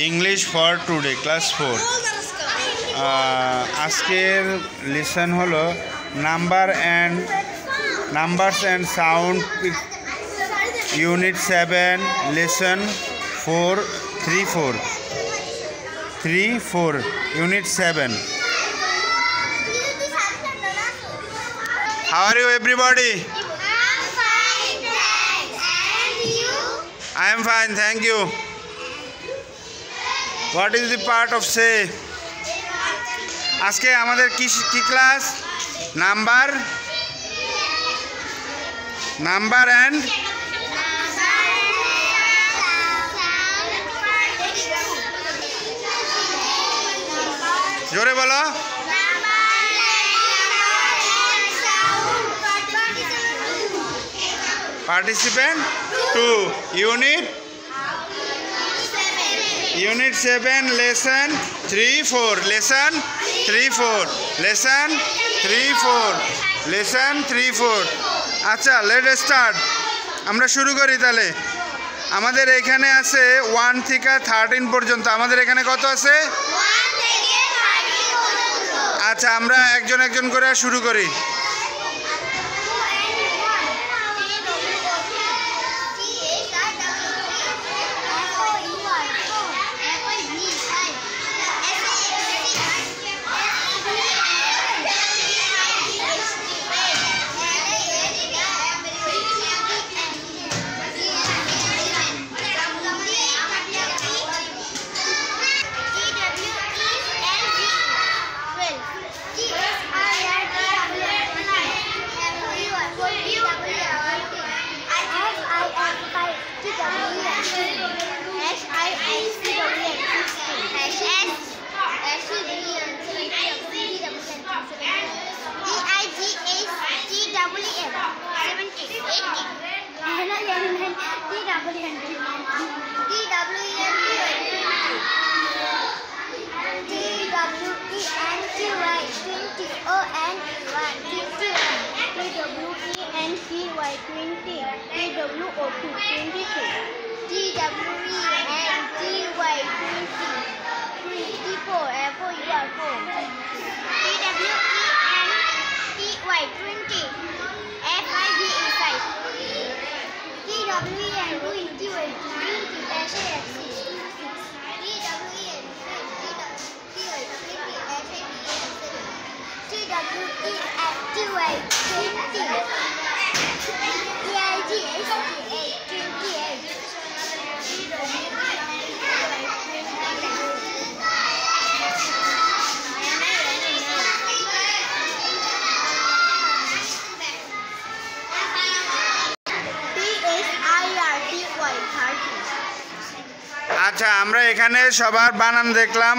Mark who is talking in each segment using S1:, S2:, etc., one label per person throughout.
S1: English for today class 4 আজকের lesson হলো numbers and sound unit 7 lesson 3-4 unit 7. How are you everybody?
S2: I'm fine, thanks. And you?
S1: I am fine, thank you. What is the part of say? আজকে আমাদের কি class? Number and জোরে বলো। Participant 2 Unit 7 lesson 3-4 আচ্ছা let start. আমরা শুরু করি তাহলে। আমাদের এখানে আছে 1 থেকে 13 পর্যন্ত। আমাদের এখানে কত আছে? আচ্ছা আমরা একজন করে শুরু করি। আচ্ছা আমরা এখানে সবার বানান দেখলাম।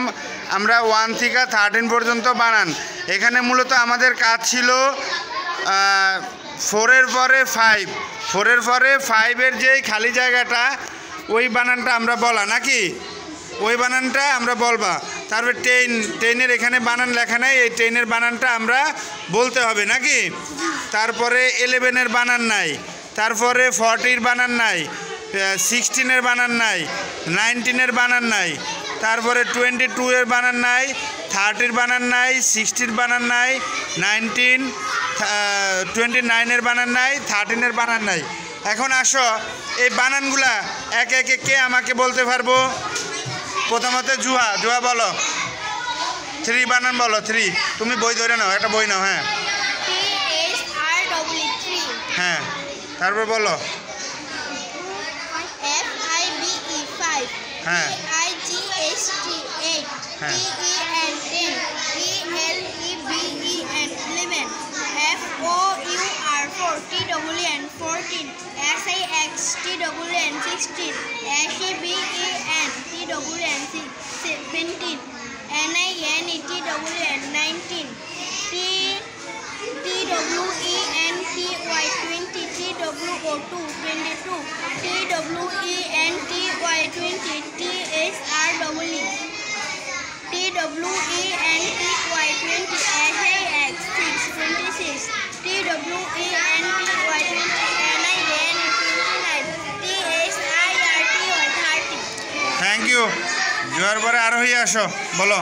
S1: আমরা 1 থেকে 13 পর্যন্ত বানান। এখানে মূলত আমাদের কাজ ছিল 4-এর পরে 5 যেই খালি জায়গাটা ওই বানানটা আমরা বলা নাকি, ওই বানানটা আমরা বলবা। তারপরে 10-এর এখানে বানান লেখা নাই, এই 10-এর বানানটা আমরা বলতে হবে নাকি। তারপরে 11-এর বানান নাই, তারপরে 40-র বানান নাই, 16-এর বানান নাই, 19-এর বানান নাই, তারপরে 22-এর বানান নাই, 30-র বানান নাই, 60-র বানান নাই, 29-এর বানান নাই, 13-এর বানান নাই। এখন আসো এই বানানগুলা একে কে আমাকে বলতে পারবো? প্রথমত জুহা বলো 3 বানান বলো। 3 তুমি বই ধরে নাও, একটা বই নাও। হ্যাঁ তারপর বলো। হ্যাঁ হ্যাঁ Thank you. জোয়ার পরে আরোহী আসো, বলো।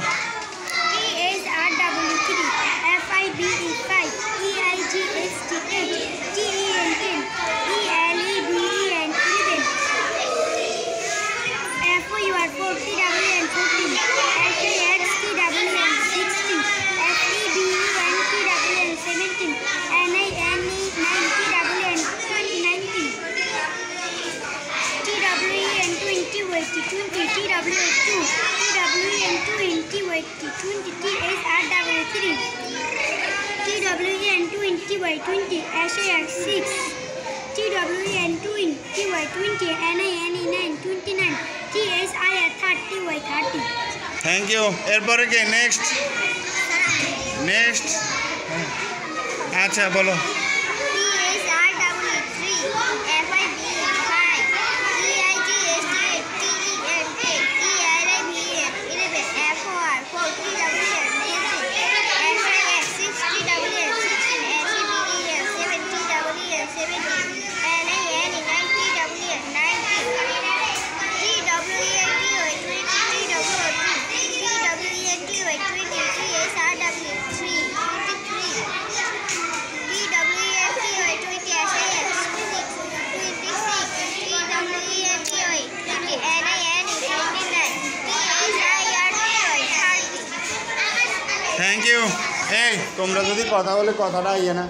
S2: TWN20, SAX6, TWN20, NINE9, 29, TSIR30Y30.
S1: Thank you. এরপরে কে নেক্সট? নেক্সট আচ্ছা বলো। Thank you. এই তোমরা যদি কথা বলে কথাটা ইয়ে না,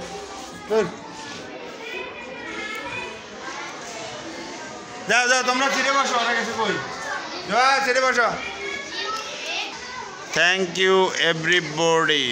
S1: যাও যাও তোমরা ছিঁড়ে বসো, ওরা গেছে কই, যাও ছিঁড়ে বসো। Thank you everybody.